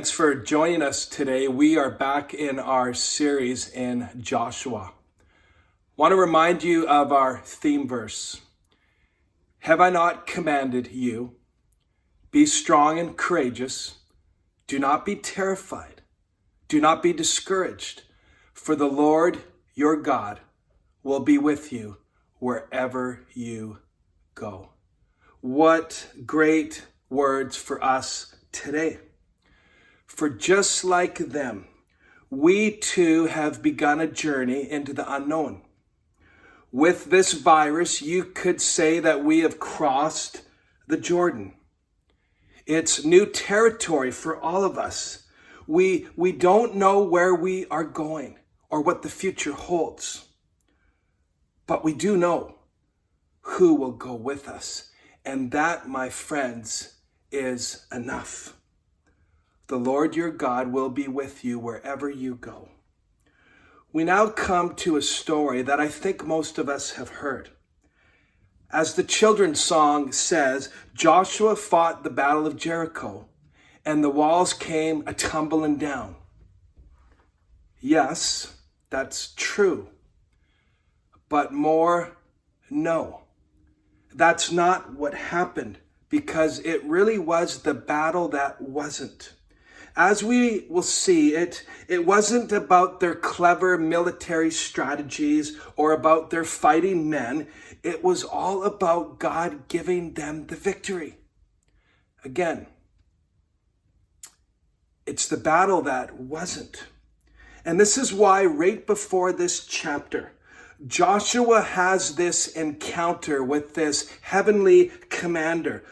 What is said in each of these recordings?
Thanks for joining us today. We are back in our series in Joshua. Want to remind you of our theme verse. Have I not commanded you? Be strong and courageous. Do not be terrified. Do not be discouraged. For the Lord your God will be with you wherever you go. What great words for us today. For just like them, we too have begun a journey into the unknown. With this virus, you could say that we have crossed the Jordan. It's new territory for all of us. We don't know where we are going or what the future holds. But we do know who will go with us. And that, my friends, is enough. The Lord your God will be with you wherever you go. We now come to a story that I think most of us have heard. As the children's song says, Joshua fought the battle of Jericho, and the walls came a-tumbling down. Yes, that's true. But more, no. That's not what happened, because it really was the battle that wasn't. As we will see, it wasn't about their clever military strategies or about their fighting men. It was all about God giving them the victory. Again, it's the battle that wasn't. And this is why right before this chapter, Joshua has this encounter with this heavenly commander.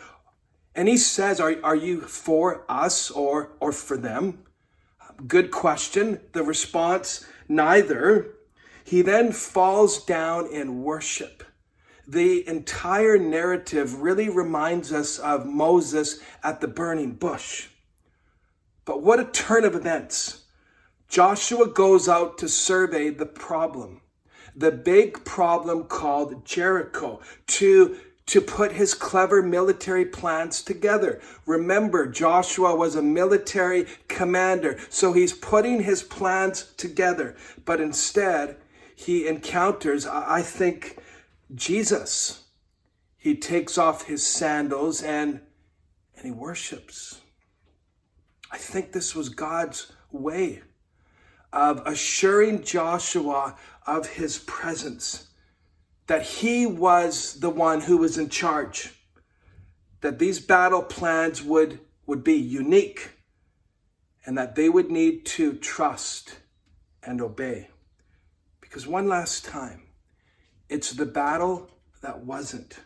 And he says, are you for us or for them? Good question. The response, neither. He then falls down in worship. The entire narrative really reminds us of Moses at the burning bush. But what a turn of events. Joshua goes out to survey the problem. The big problem called Jericho, to put his clever military plans together. Remember, Joshua was a military commander, so he's putting his plans together. But instead, he encounters, I think, Jesus. He takes off his sandals and he worships. I think this was God's way of assuring Joshua of his presence, that he was the one who was in charge, that these battle plans would be unique, and that they would need to trust and obey. Because one last time, it's the battle that wasn't.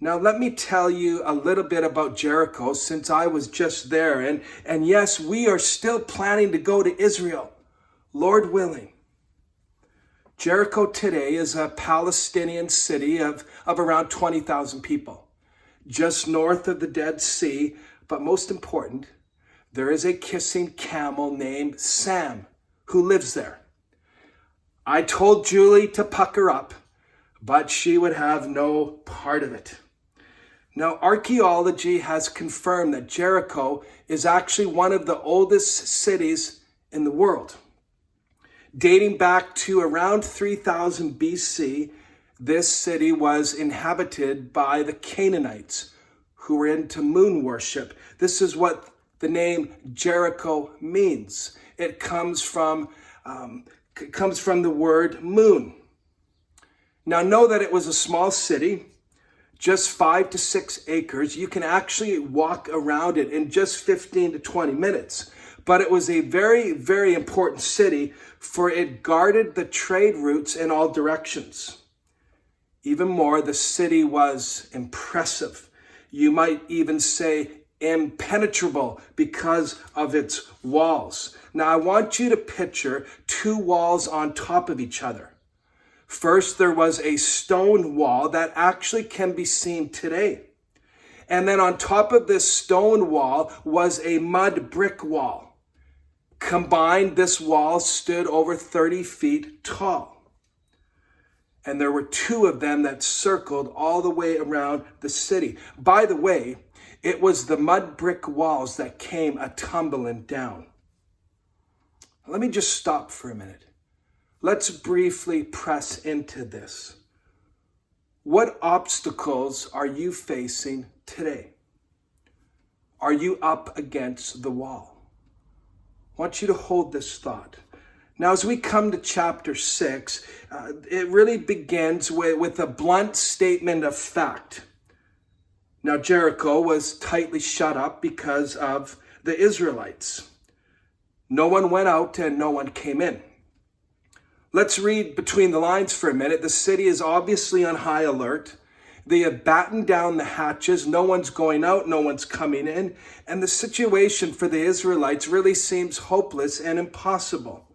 Now, let me tell you a little bit about Jericho, since I was just there. And yes, we are still planning to go to Israel, Lord willing. Jericho today is a Palestinian city of around 20,000 people, just north of the Dead Sea. But most important, there is a kissing camel named Sam who lives there. I told Julie to pucker up, but she would have no part of it. Now, archaeology has confirmed that Jericho is actually one of the oldest cities in the world. Dating back to around 3000 BC, this city was inhabited by the Canaanites, who were into moon worship. This is what the name Jericho means. It comes from the word moon. Now, know that it was a small city, just 5 to 6 acres. You can actually walk around it in just 15 to 20 minutes. But it was a very, very important city, for it guarded the trade routes in all directions. Even more, the city was impressive. You might even say impenetrable because of its walls. Now, I want you to picture two walls on top of each other. First, there was a stone wall that actually can be seen today. And then on top of this stone wall was a mud brick wall. Combined, this wall stood over 30 feet tall. And there were two of them that circled all the way around the city. By the way, It was the mud brick walls that came a-tumbling down. Let me just stop for a minute. Let's briefly press into this. What obstacles are you facing today? Are you up against the wall? I want you to hold this thought. Now, as we come to chapter 6, it really begins with a blunt statement of fact. Now, Jericho was tightly shut up because of the Israelites. No one went out and no one came in. Let's read between the lines for a minute. The city is obviously on high alert. They have battened down the hatches. No one's going out, no one's coming in. And the situation for the Israelites really seems hopeless and impossible.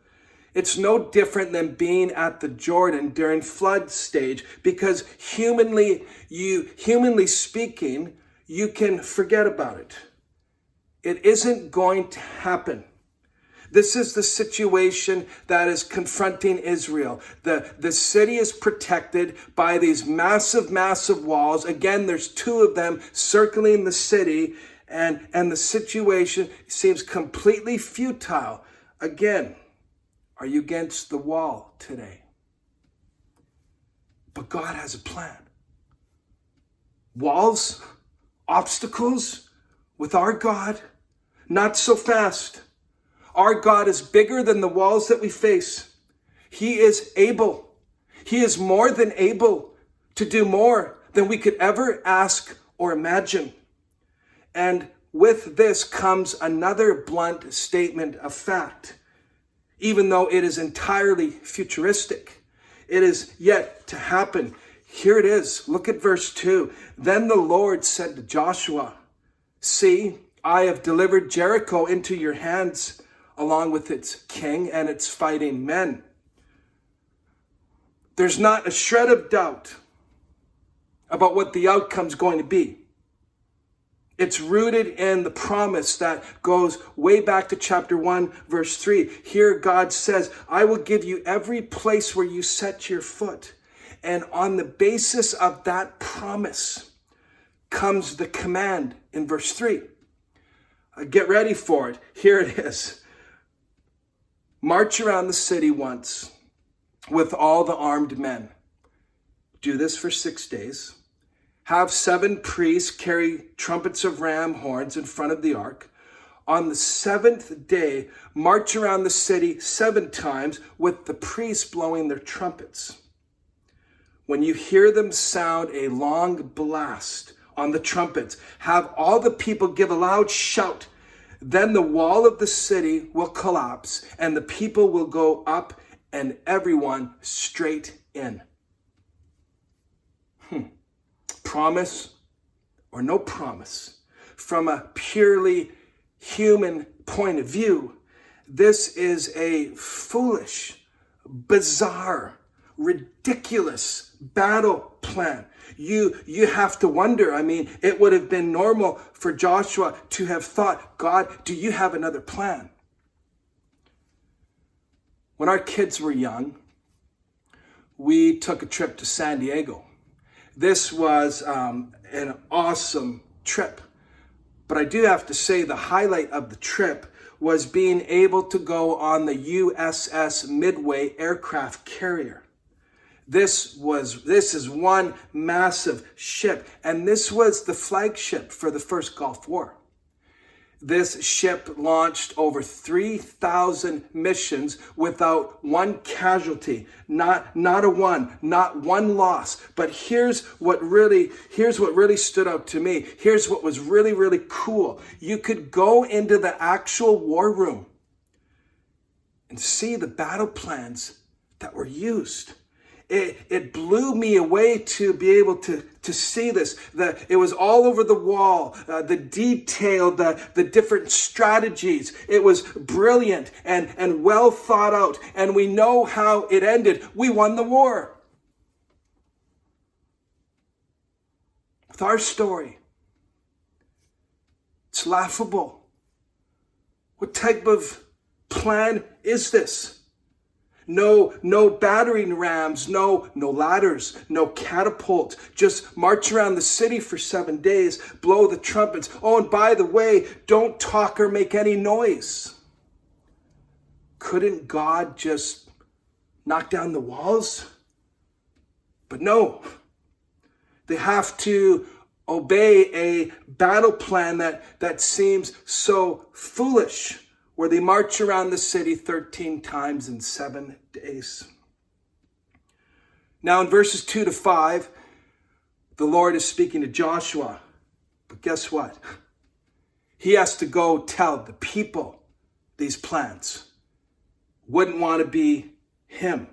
It's no different than being at the Jordan during flood stage, because humanly speaking, you can forget about it. It isn't going to happen. This is the situation that is confronting Israel. The city is protected by these massive, massive walls. Again, there's two of them circling the city, and the situation seems completely futile. Again, are you against the wall today? But God has a plan. Walls, obstacles with our God, not so fast. Our God is bigger than the walls that we face. He is able. He is more than able to do more than we could ever ask or imagine. And with this comes another blunt statement of fact. Even though it is entirely futuristic, it is yet to happen. Here it is. Look at verse 2. Then the Lord said to Joshua, "See, I have delivered Jericho into your hands, along with its king and its fighting men." There's not a shred of doubt about what the outcome's going to be. It's rooted in the promise that goes way back to chapter 1, verse 3. Here God says, "I will give you every place where you set your foot." And on the basis of that promise comes the command in verse 3. Get ready for it. Here it is. March around the city once with all the armed men. Do this for 6 days. Have 7 priests carry trumpets of ram horns in front of the ark. On the 7th day, march around the city 7 times with the priests blowing their trumpets. When you hear them sound a long blast on the trumpets, have all the people give a loud shout. Then the wall of the city will collapse and the people will go up and everyone straight in. Promise or no promise? From a purely human point of view, this is a foolish, bizarre, ridiculous battle plan. You have to wonder, it would have been normal for Joshua to have thought, "God, do you have another plan?" When our kids were young, we took a trip to San Diego. This was an awesome trip. But I do have to say the highlight of the trip was being able to go on the USS Midway aircraft carrier. This is one massive ship, and this was the flagship for the first Gulf War. This ship launched over 3,000 missions without one casualty, not one loss. But here's what really stood out to me. Here's what was really, really cool. You could go into the actual war room and see the battle plans that were used. It blew me away to be able to see this. It was all over the wall, the detail, the different strategies. It was brilliant and well thought out. And we know how it ended. We won the war. With our story, it's laughable. What type of plan is this? no battering rams, no ladders, no catapults. Just march around the city for 7 days, blow the trumpets. Oh, and by the way, don't talk or make any noise. Couldn't God just knock down the walls? But no, they have to obey a battle plan that seems so foolish, where they march around the city 13 times in 7 days. Now in verses 2 to 5, the Lord is speaking to Joshua. But guess what? He has to go tell the people these plans. Wouldn't want to be him.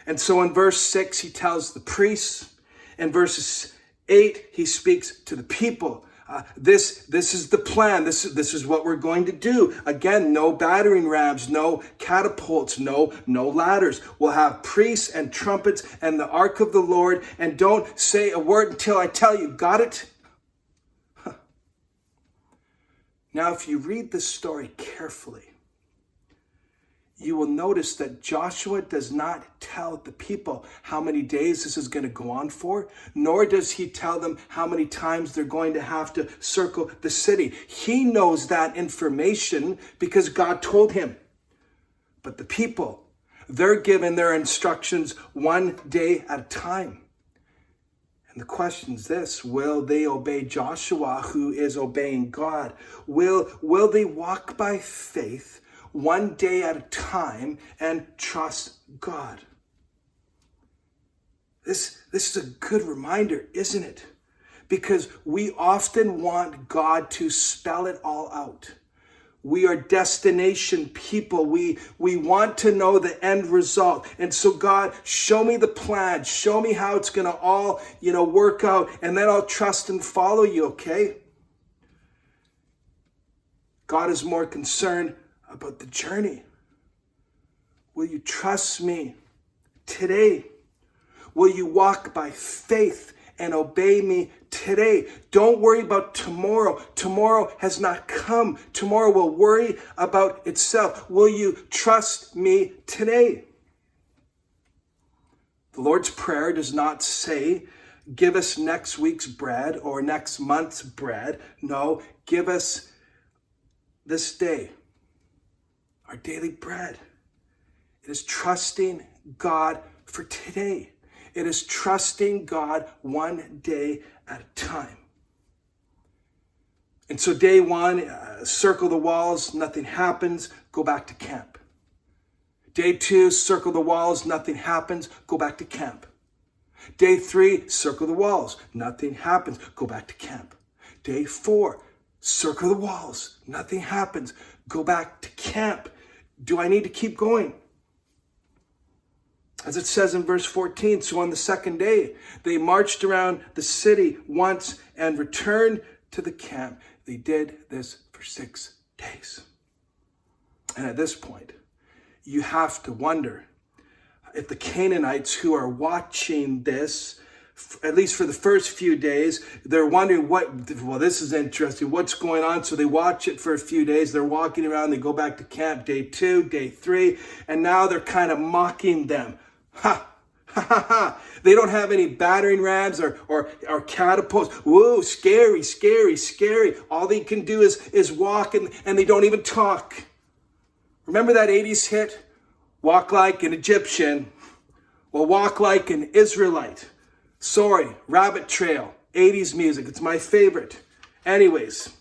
And so in verse 6, he tells the priests. In verses 8, he speaks to the people. This is the plan. This is what we're going to do. Again, no battering rams, no catapults, no ladders. We'll have priests and trumpets and the ark of the Lord. And don't say a word until I tell you. Got it? Huh. Now, if you read this story carefully, you will notice that Joshua does not tell the people how many days this is going to go on for, nor does he tell them how many times they're going to have to circle the city. He knows that information because God told him. But the people, they're given their instructions 1 day at a time. And the question is this: will they obey Joshua, who is obeying God? Will they walk by faith 1 day at a time and trust God? This is a good reminder, isn't it? Because we often want God to spell it all out. We are destination people. We want to know the end result. And so God, show me the plan. Show me how it's going to all, work out. And then I'll trust and follow you, okay? God is more concerned about the journey. Will you trust me today? Will you walk by faith and obey me today? Don't worry about tomorrow. Tomorrow has not come. Tomorrow will worry about itself. Will you trust me today? The Lord's Prayer does not say, give us next week's bread or next month's bread. No, give us this day our daily bread. It is trusting God for today. It is trusting God 1 day at a time. And so day 1, circle the walls, nothing happens, go back to camp. Day 2, circle the walls, nothing happens, go back to camp. Day 3, circle the walls, nothing happens, go back to camp. Day 4, circle the walls, nothing happens, go back to camp. Do I need to keep going? As it says in verse 14, so on the second day, they marched around the city once and returned to the camp. They did this for 6 days. And at this point, you have to wonder if the Canaanites who are watching this, at least for the first few days, they're wondering this is interesting. What's going on? So they watch it for a few days. They're walking around. They go back to camp day 2, day 3. And now they're kind of mocking them. Ha, ha, ha, ha. They don't have any battering rams or catapults. Whoa, scary, scary, scary. All they can do is walk and they don't even talk. Remember that 80s hit? Walk like an Egyptian. Well, walk like an Israelite. Sorry, Rabbit Trail, 80s music. It's my favorite. Anyways,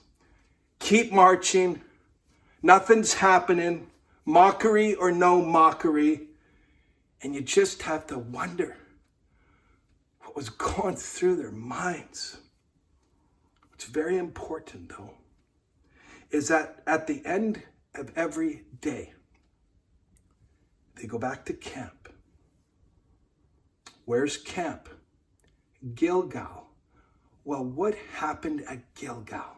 keep marching. Nothing's happening. Mockery or no mockery. And you just have to wonder what was going through their minds. What's very important, though, is that at the end of every day, they go back to camp. Where's camp? Gilgal. Well, what happened at Gilgal?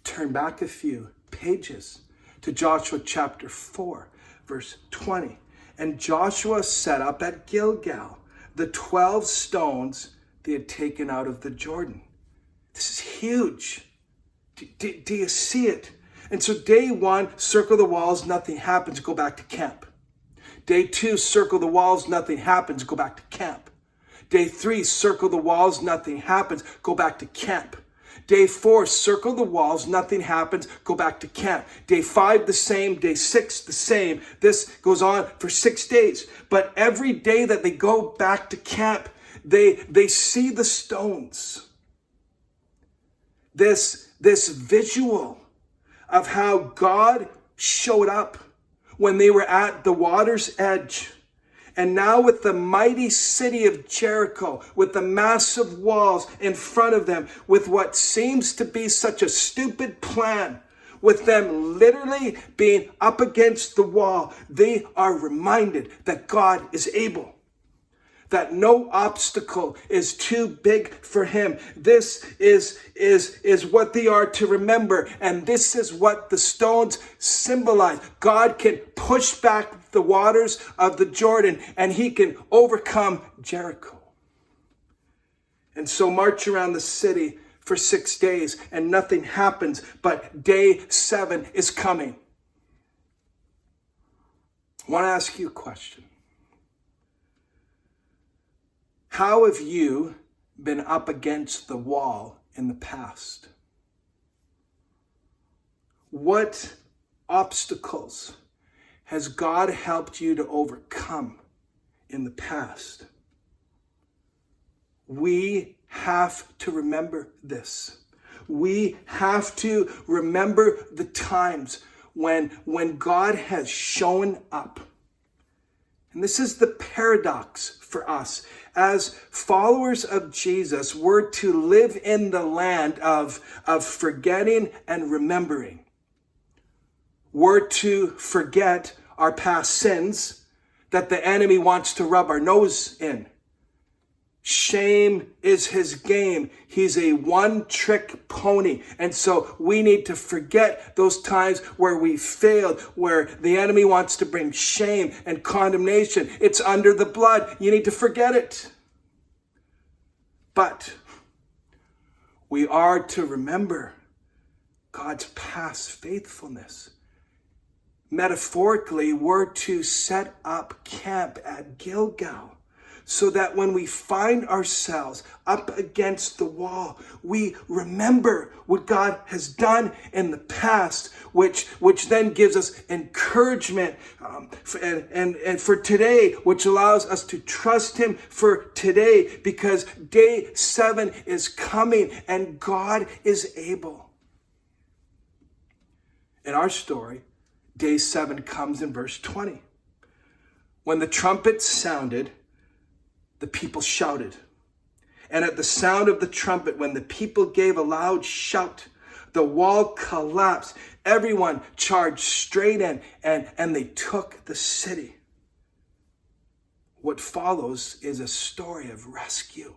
Turn back a few pages to Joshua chapter 4, verse 20. And Joshua set up at Gilgal the 12 stones they had taken out of the Jordan. This is huge. Do you see it? And so day 1, circle the walls, nothing happens, go back to camp. Day 2, circle the walls, nothing happens, go back to camp. Day 3, circle the walls, nothing happens, go back to camp. Day 4, circle the walls, nothing happens, go back to camp. Day 5, the same. Day 6, the same. This goes on for 6 days. But every day that they go back to camp, they see the stones. This visual of how God showed up when they were at the water's edge. And now with the mighty city of Jericho, with the massive walls in front of them, with what seems to be such a stupid plan, with them literally being up against the wall, they are reminded that God is able, that no obstacle is too big for him. This is what they are to remember. And this is what the stones symbolize. God can push back the waters of the Jordan and he can overcome Jericho. And so march around the city for 6 days and nothing happens, but day 7 is coming. I want to ask you a question. How have you been up against the wall in the past? What obstacles has God helped you to overcome in the past? We have to remember this. We have to remember the times when God has shown up. And this is the paradox for us. As followers of Jesus, we're to live in the land of forgetting and remembering. We're to forget our past sins that the enemy wants to rub our nose in. Shame is his game. He's a one-trick pony. And so we need to forget those times where we failed, where the enemy wants to bring shame and condemnation. It's under the blood. You need to forget it. But we are to remember God's past faithfulness. Metaphorically, we're to set up camp at Gilgal, so that when we find ourselves up against the wall, we remember what God has done in the past, which then gives us encouragement and for today, which allows us to trust him for today, because day 7 is coming and God is able. In our story, day 7 comes in verse 20. When the trumpet sounded, the people shouted. And at the sound of the trumpet, when the people gave a loud shout, the wall collapsed. Everyone charged straight in and they took the city. What follows is a story of rescue.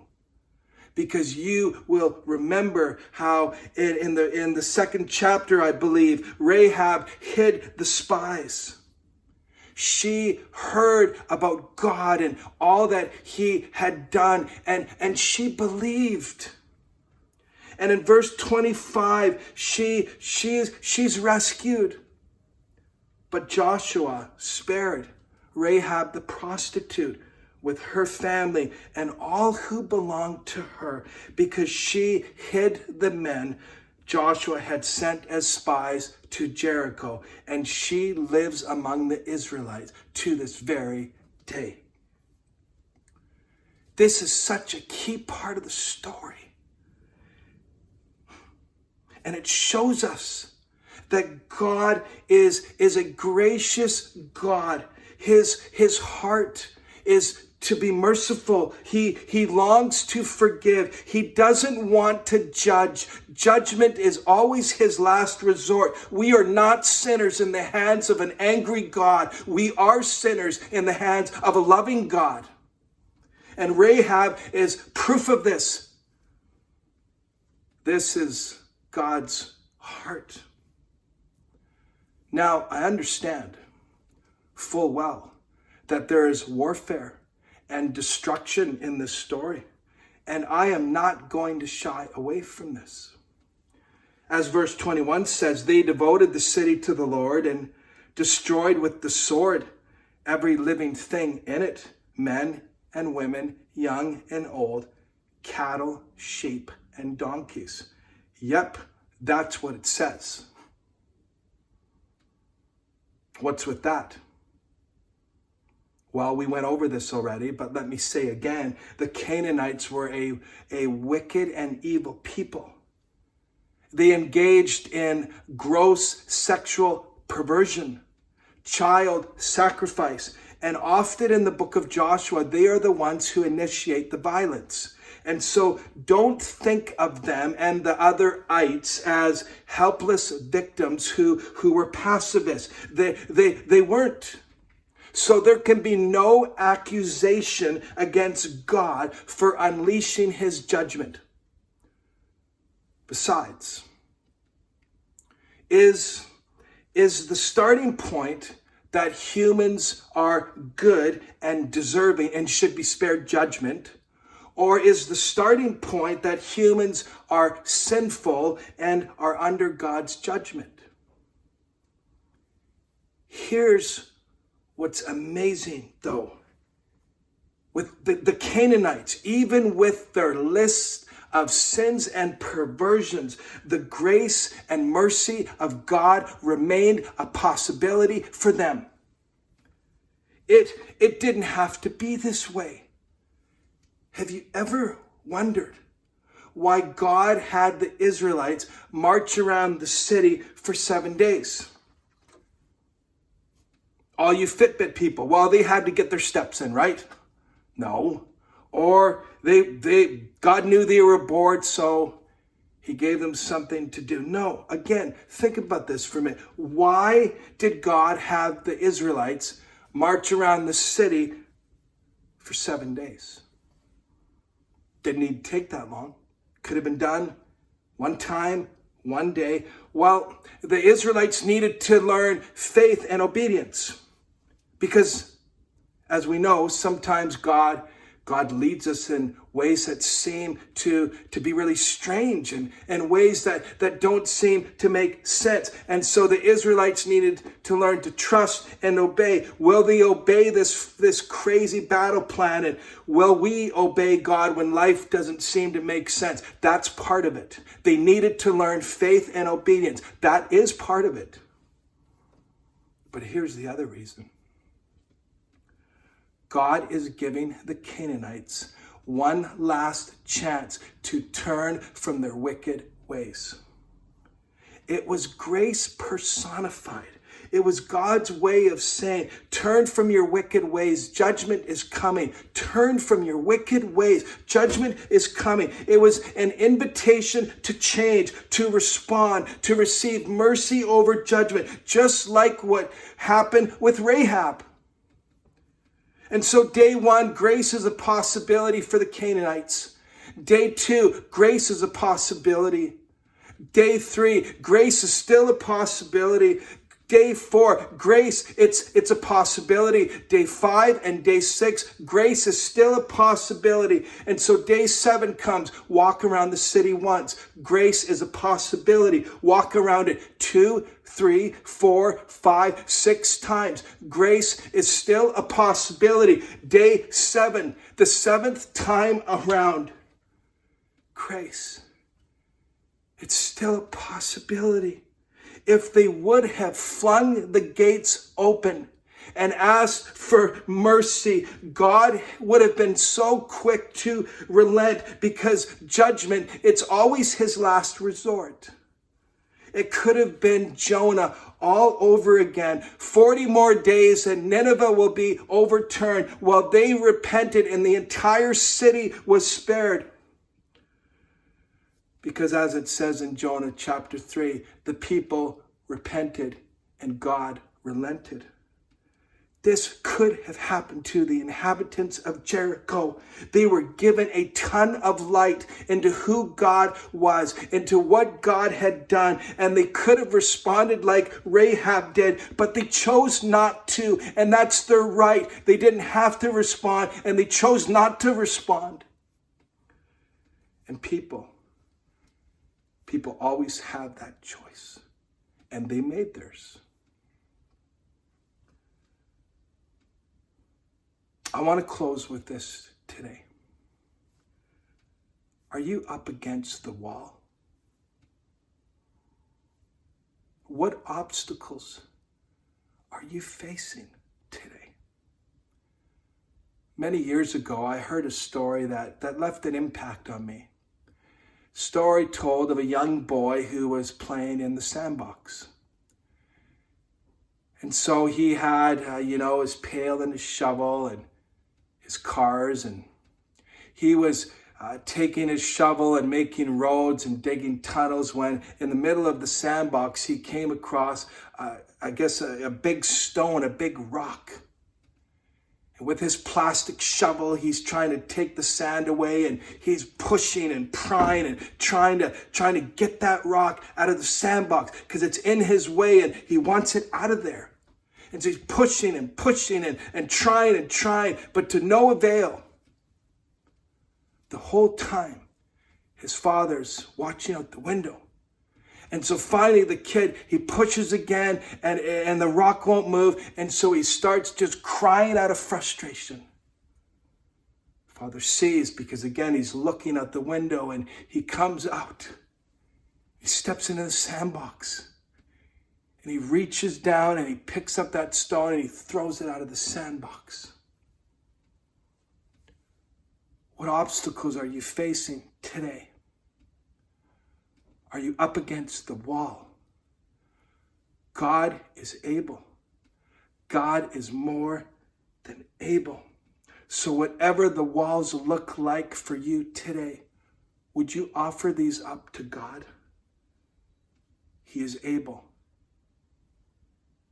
Because you will remember how in the second chapter, I believe, Rahab hid the spies. She heard about God and all that he had done, and she believed. And in verse 25, she's rescued. But Joshua spared Rahab the prostitute with her family and all who belonged to her, because she hid the men Joshua had sent as spies to Jericho, and she lives among the Israelites to this very day. This is such a key part of the story. And it shows us that God is a gracious God. His heart is to be merciful. He longs to forgive. He doesn't want to judge. Judgment is always his last resort. We are not sinners in the hands of an angry God. We are sinners in the hands of a loving God. And Rahab is proof of this. This is God's heart. Now, I understand full well that there is warfare and destruction in this story. And I am not going to shy away from this. As verse 21 says, they devoted the city to the Lord and destroyed with the sword every living thing in it, men and women, young and old, cattle, sheep, and donkeys. Yep, that's what it says. What's with that? Well, we went over this already, but let me say again, the Canaanites were a wicked and evil people. They engaged in gross sexual perversion, child sacrifice, and often in the book of Joshua, they are the ones who initiate the violence. And so don't think of them and the other ites as helpless victims who were pacifists. They weren't. So there can be no accusation against God for unleashing his judgment. Besides, is the starting point that humans are good and deserving and should be spared judgment? Or is the starting point that humans are sinful and are under God's judgment? Here's what's amazing, though. With the Canaanites, even with their list of sins and perversions, the grace and mercy of God remained a possibility for them. It didn't have to be this way. Have you ever wondered why God had the Israelites march around the city for 7 days? All you Fitbit people, well, they had to get their steps in, right? No. Or God knew they were bored, so he gave them something to do. No. Again, think about this for a minute. Why did God have the Israelites march around the city for 7 days? Didn't need to take that long. Could have been done one time, one day. Well, the Israelites needed to learn faith and obedience. Because, as we know, sometimes God leads us in ways that seem to be really strange and ways that don't seem to make sense. And so the Israelites needed to learn to trust and obey. Will they obey this crazy battle plan? And will we obey God when life doesn't seem to make sense? That's part of it. They needed to learn faith and obedience. That is part of it. But here's the other reason. God is giving the Canaanites one last chance to turn from their wicked ways. It was grace personified. It was God's way of saying, turn from your wicked ways. Judgment is coming. Turn from your wicked ways. Judgment is coming. It was an invitation to change, to respond, to receive mercy over judgment, just like what happened with Rahab. And so day 1, grace is a possibility for the Canaanites. Day 2, grace is a possibility. Day 3, grace is still a possibility. Day 4, grace, it's a possibility. Day 5 and day 6, grace is still a possibility. And so day 7 comes, walk around the city once. Grace is a possibility. Walk around it 2, 3, 4, 5, 6 times. Grace is still a possibility. Day 7, the 7th time around, grace, it's still a possibility. If they would have flung the gates open and asked for mercy, God would have been so quick to relent, because judgment, it's always his last resort. It could have been Jonah all over again. 40 more days and Nineveh will be overturned. While they repented and the entire city was spared. Because as it says in Jonah chapter 3, the people repented and God relented. This could have happened to the inhabitants of Jericho. They were given a ton of light into who God was, into what God had done, and they could have responded like Rahab did, but they chose not to, and that's their right. They didn't have to respond, and they chose not to respond. And people always have that choice, and they made theirs. want to close with this today. Are you up against the wall? What obstacles are you facing today? Many years ago, I heard a story that left an impact on me. Story told of a young boy who was playing in the sandbox. And so he had, his pail and his shovel and his cars, and he was taking his shovel and making roads and digging tunnels when in the middle of the sandbox he came across, a big stone, a big rock. And with his plastic shovel, he's trying to take the sand away, and he's pushing and prying and trying to get that rock out of the sandbox because it's in his way and he wants it out of there. And so he's pushing and pushing and trying, but to no avail. The whole time, his father's watching out the window. And so finally the kid, he pushes again and the rock won't move. And so he starts just crying out of frustration. Father sees, because again, he's looking out the window, and he comes out. He steps into the sandbox. And he reaches down and he picks up that stone and he throws it out of the sandbox. What obstacles are you facing today? Are you up against the wall? God is able. God is more than able. So whatever the walls look like for you today, would you offer these up to God? He is able.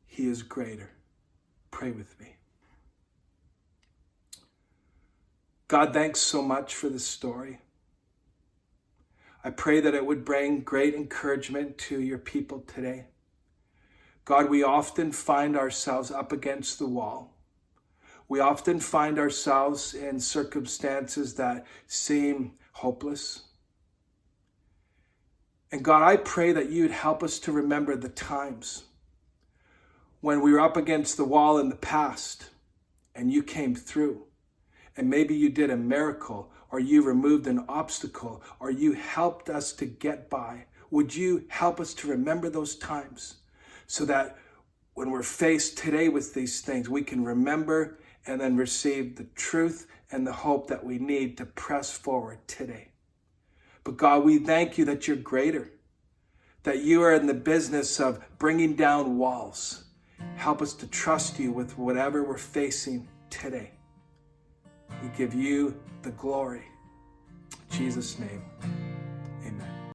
He is greater. Pray with me. God, thanks so much for this story. I pray that it would bring great encouragement to your people today. God, we often find ourselves up against the wall. We often find ourselves in circumstances that seem hopeless. And God, I pray that you'd help us to remember the times when we were up against the wall in the past and you came through. And maybe you did a miracle, or you removed an obstacle, or you helped us to get by. Would you help us to remember those times so that when we're faced today with these things, we can remember and then receive the truth and the hope that we need to press forward today. But God, we thank you that you're greater, that you are in the business of bringing down walls. Help us to trust you with whatever we're facing today. We give you the glory. In Jesus' name.